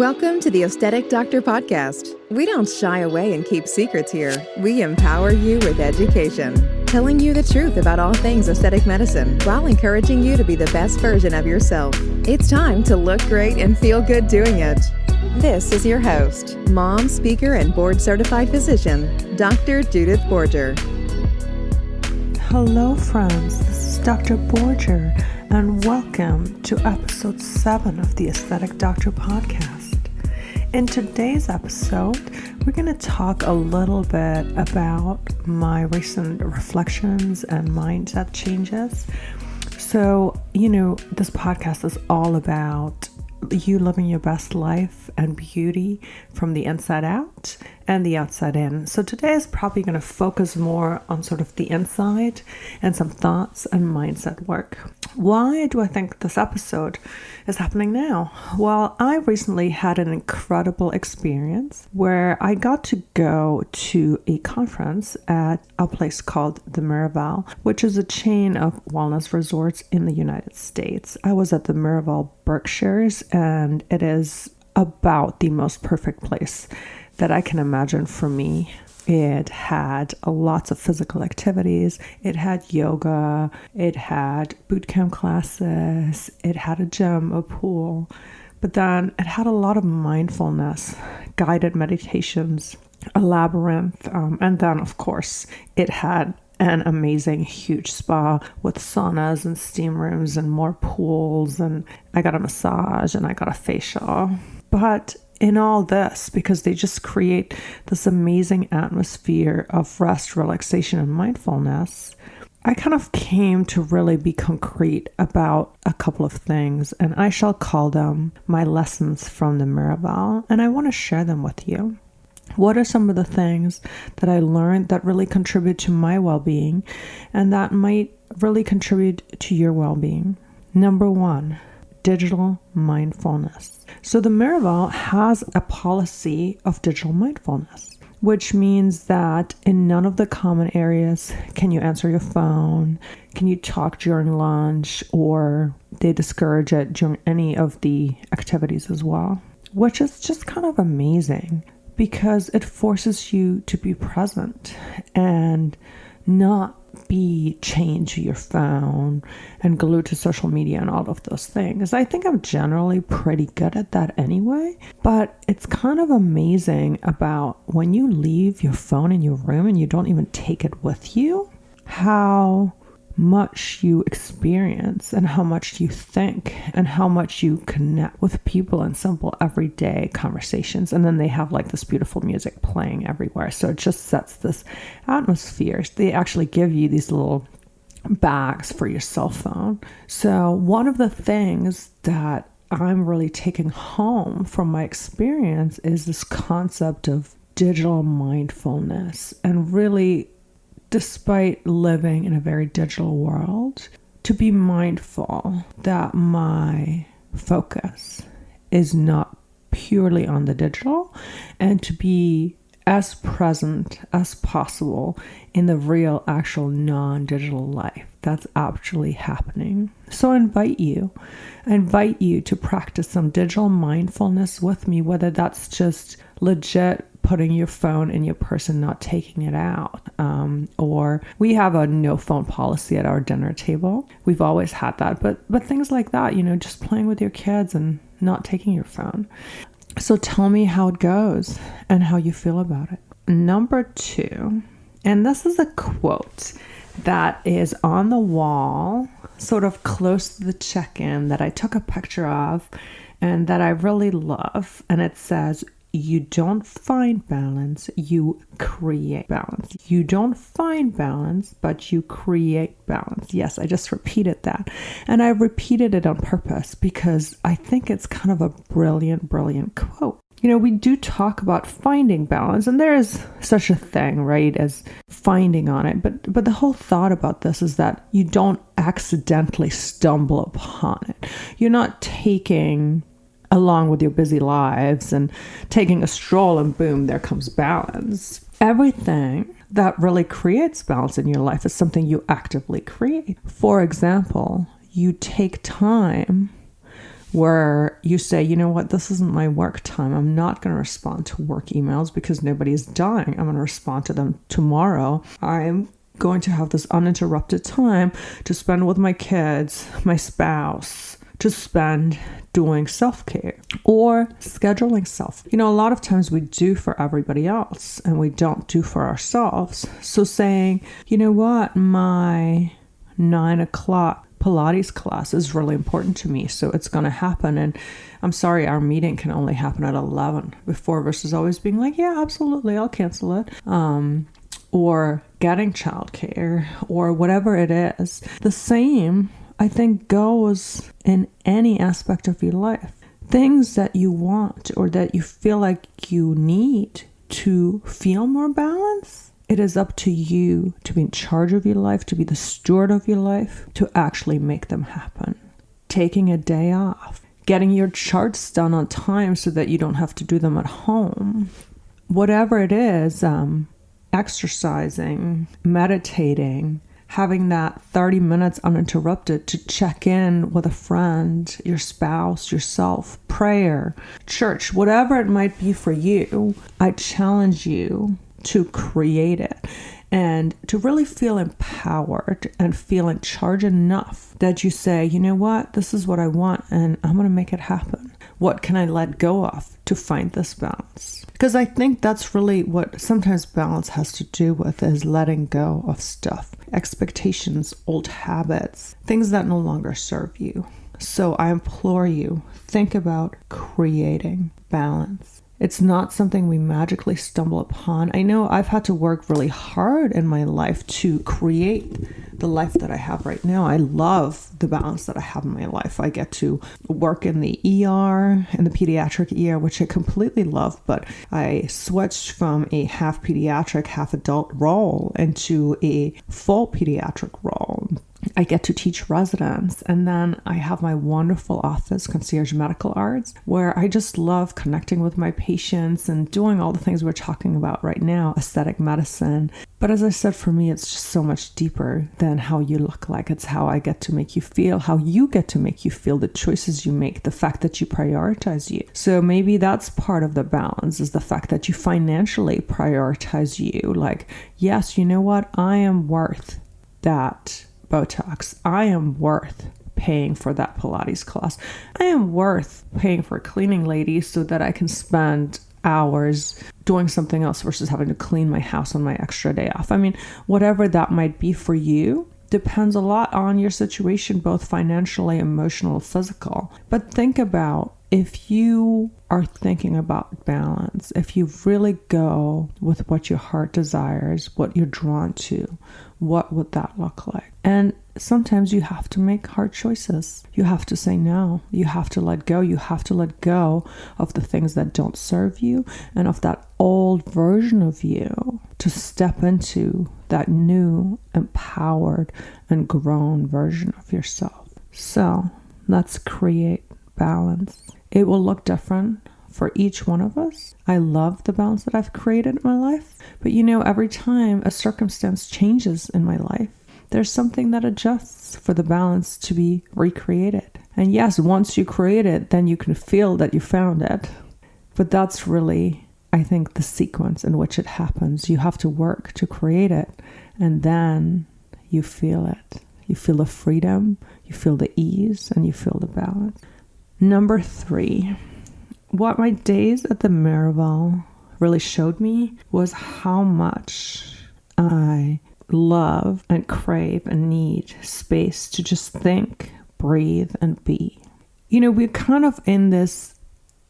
Welcome to the Aesthetic Doctor Podcast. We don't shy away and keep secrets here. We empower you with education, telling you the truth about all things aesthetic medicine while encouraging you to be the best version of yourself. It's time to look great and feel good doing it. This is your host, mom, speaker, and board-certified physician, Dr. Judith Borger. Hello, friends. This is Dr. Borger, and welcome to episode 7 of the Aesthetic Doctor Podcast. In today's episode, we're going to talk a little bit about my recent reflections and mindset changes. So, this podcast is all about you living your best life and beauty from the inside out and the outside in. So today is probably going to focus more on sort of the inside and some thoughts and mindset work. Why do I think this episode is happening now? Well, I recently had an incredible experience where I got to go to a conference at a place called the Miraval, which is a chain of wellness resorts in the United States. I was at the Miraval Berkshires, and it is about the most perfect place that I can imagine for me. It had lots of physical activities. It had yoga. It had boot camp classes. It had a gym, a pool. But then it had a lot of mindfulness, guided meditations, a labyrinth. And then, of course, it had an amazing huge spa with saunas and steam rooms and more pools. And I got a massage and I got a facial. But in all this, because they just create this amazing atmosphere of rest, relaxation, and mindfulness, I kind of came to really be concrete about a couple of things, and I shall call them my lessons from the Miraval, and I want to share them with you. What are some of the things that I learned that really contribute to my well-being and that might really contribute to your well-being? Number 1, digital mindfulness. So the Miraval has a policy of digital mindfulness, which means that in none of the common areas can you answer your phone, can you talk during lunch, or they discourage it during any of the activities as well, which is just kind of amazing because it forces you to be present and not be chained to your phone and glued to social media and all of those things. I think I'm generally pretty good at that anyway, but it's kind of amazing about when you leave your phone in your room and you don't even take it with you, how much you experience and how much you think and how much you connect with people in simple everyday conversations. And then they have like this beautiful music playing everywhere. So it just sets this atmosphere. They actually give you these little bags for your cell phone. So one of the things that I'm really taking home from my experience is this concept of digital mindfulness, and really, despite living in a very digital world, to be mindful that my focus is not purely on the digital and to be as present as possible in the real, actual, non-digital life that's actually happening. So I invite you to practice some digital mindfulness with me, whether that's just legit putting your phone in your purse and not taking it out. Or we have a no phone policy at our dinner table. We've always had that, but things like that, just playing with your kids and not taking your phone. So tell me how it goes and how you feel about it. Number 2, and this is a quote that is on the wall, sort of close to the check-in, that I took a picture of and that I really love. And it says, "You don't find balance, you create balance. You don't find balance, but you create balance." Yes, I just repeated that. And I repeated it on purpose because I think it's kind of a brilliant, brilliant quote. We do talk about finding balance, and there is such a thing, right, as finding on it. But the whole thought about this is that you don't accidentally stumble upon it. You're not taking along with your busy lives and taking a stroll and boom, there comes balance. Everything that really creates balance in your life is something you actively create. For example, you take time where you say, you know what, this isn't my work time. I'm not going to respond to work emails because nobody's dying. I'm going to respond to them tomorrow. I'm going to have this uninterrupted time to spend with my kids, my spouse, to spend doing self-care or scheduling self. A lot of times we do for everybody else and we don't do for ourselves. So saying, you know what, my 9:00 Pilates class is really important to me, so it's going to happen. And I'm sorry, our meeting can only happen at 11 before versus always being like, yeah, absolutely, I'll cancel it. Or getting childcare or whatever it is. The same, I think, goes in any aspect of your life. Things that you want or that you feel like you need to feel more balance. It is up to you to be in charge of your life, to be the steward of your life, to actually make them happen. Taking a day off, getting your charts done on time so that you don't have to do them at home. Whatever it is, exercising, meditating, having that 30 minutes uninterrupted to check in with a friend, your spouse, yourself, prayer, church, whatever it might be for you, I challenge you to create it and to really feel empowered and feel in charge enough that you say, you know what, this is what I want and I'm going to make it happen. What can I let go of to find this balance? Because I think that's really what sometimes balance has to do with, is letting go of stuff, expectations, old habits, things that no longer serve you. So I implore you, think about creating balance. It's not something we magically stumble upon. I know I've had to work really hard in my life to create the life that I have right now. I love the balance that I have in my life. I get to work in the ER, in the pediatric ER, which I completely love, but I switched from a half pediatric, half adult role into a full pediatric role. I get to teach residents, and then I have my wonderful office, Concierge Medical Arts, where I just love connecting with my patients and doing all the things we're talking about right now, aesthetic medicine. But as I said, for me, it's just so much deeper than how you look like. It's how I get to make you feel, how you get to make you feel, the choices you make, the fact that you prioritize you. So maybe that's part of the balance, is the fact that you financially prioritize you. Like, yes, you know what? I am worth that Botox. I am worth paying for that Pilates class. I am worth paying for a cleaning lady so that I can spend hours doing something else versus having to clean my house on my extra day off. I mean, whatever that might be for you depends a lot on your situation, both financially, emotional, physical. But think about, if you are thinking about balance, if you really go with what your heart desires, what you're drawn to, what would that look like? And sometimes you have to make hard choices. You have to say no. You have to let go. You have to let go of the things that don't serve you and of that old version of you to step into that new, empowered, and grown version of yourself. So let's create balance. It will look different for each one of us. I love the balance that I've created in my life. But every time a circumstance changes in my life, there's something that adjusts for the balance to be recreated. And yes, once you create it, then you can feel that you found it. But that's really, I think, the sequence in which it happens. You have to work to create it, and then you feel it. You feel the freedom, you feel the ease, and you feel the balance. Number 3, what my days at the Miraval really showed me was how much I love and crave and need space to just think, breathe, and be. We're kind of in this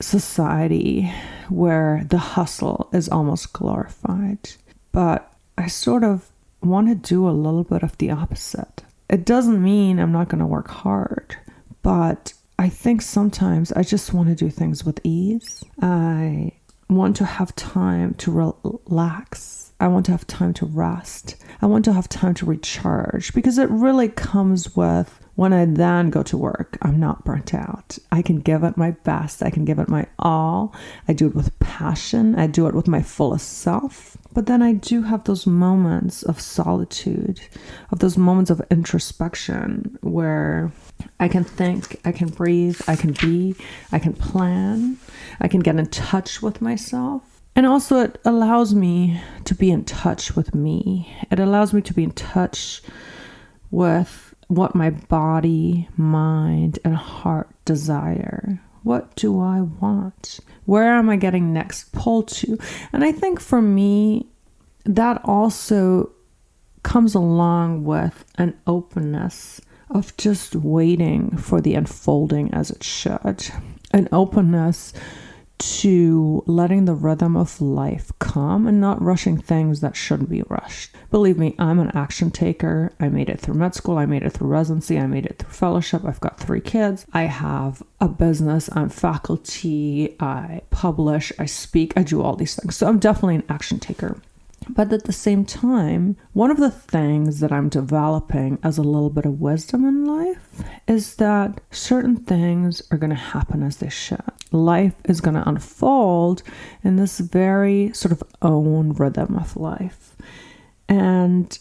society where the hustle is almost glorified, but I sort of want to do a little bit of the opposite. It doesn't mean I'm not going to work hard, but I think sometimes I just want to do things with ease. I want to have time to relax. I want to have time to rest. I want to have time to recharge, because it really comes with, when I then go to work, I'm not burnt out. I can give it my best. I can give it my all. I do it with passion. I do it with my fullest self. But then I do have those moments of solitude, of those moments of introspection where I can think, I can breathe, I can be, I can plan, I can get in touch with myself. And also it allows me to be in touch with me. It allows me to be in touch with what my body, mind, and heart desire. What do I want? Where am I getting next pulled to? And I think for me, that also comes along with an openness of just waiting for the unfolding as it should. An openness to letting the rhythm of life come and not rushing things that shouldn't be rushed. Believe me, I'm an action taker. I made it through med school. I made it through residency. I made it through fellowship. I've got 3 kids. I have a business. I'm faculty. I publish. I speak. I do all these things. So I'm definitely an action taker. But at the same time, one of the things that I'm developing as a little bit of wisdom in life is that certain things are going to happen as they should. Life is going to unfold in this very sort of own rhythm of life. And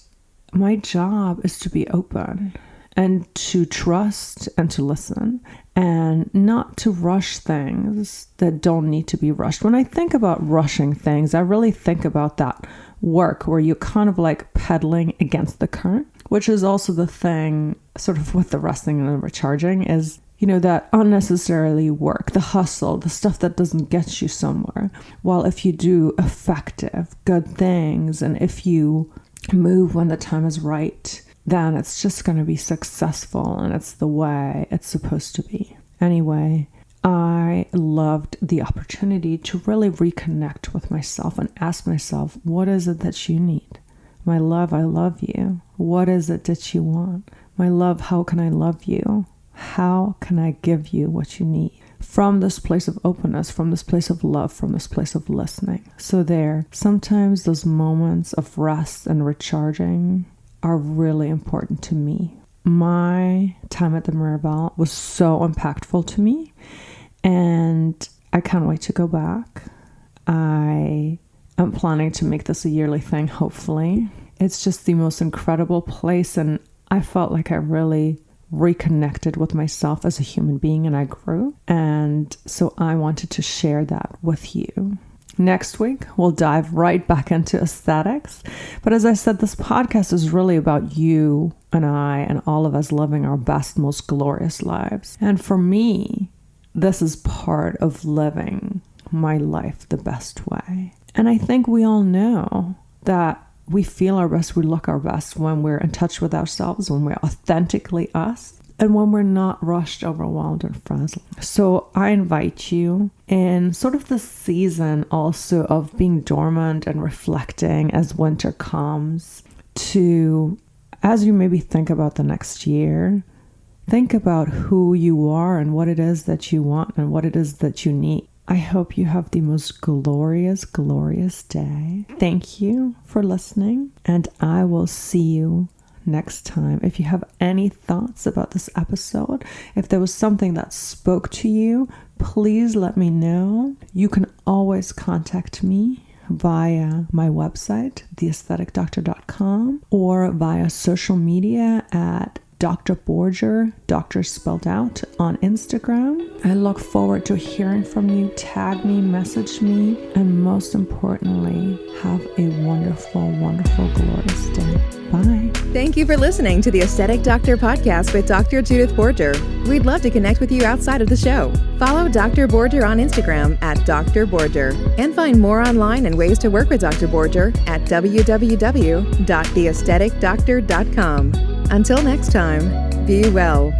my job is to be open and to trust and to listen and not to rush things that don't need to be rushed. When I think about rushing things, I really think about that work where you're kind of like pedaling against the current, which is also the thing sort of with the resting and the recharging is, you know, that unnecessarily work, the hustle, the stuff that doesn't get you somewhere. While if you do effective, good things, and if you move when the time is right, then it's just going to be successful and it's the way it's supposed to be. Anyway, I loved the opportunity to really reconnect with myself and ask myself, what is it that you need? My love, I love you. What is it that you want? My love, how can I love you? How can I give you what you need? From this place of openness, from this place of love, from this place of listening. So sometimes those moments of rest and recharging are really important to me. My time at the Miraval was so impactful to me, and I can't wait to go back. I am planning to make this a yearly thing, hopefully. It's just the most incredible place, and I felt like I really reconnected with myself as a human being, and I grew. And so I wanted to share that with you. Next week, we'll dive right back into aesthetics. But as I said, this podcast is really about you and I and all of us living our best, most glorious lives. And for me, this is part of living my life the best way. And I think we all know that we feel our best, we look our best when we're in touch with ourselves, when we're authentically us, and when we're not rushed, overwhelmed, and frazzled. So I invite you in sort of the season also of being dormant and reflecting as winter comes to, as you maybe think about the next year, think about who you are and what it is that you want and what it is that you need. I hope you have the most glorious, glorious day. Thank you for listening, and I will see you next time. If you have any thoughts about this episode, if there was something that spoke to you, please let me know. You can always contact me via my website, theaestheticdoctor.com, or via social media at Dr. Borger, doctor spelled out, on Instagram. I look forward to hearing from you. Tag me, message me, and most importantly, have a wonderful, wonderful, glorious day. Bye. Thank you for listening to the Aesthetic Doctor Podcast with Dr. Judith Borger. We'd love to connect with you outside of the show. Follow Dr. Borger on Instagram at Dr. Borger, and find more online and ways to work with Dr. Borger at www.theaestheticdoctor.com. Until next time, be well.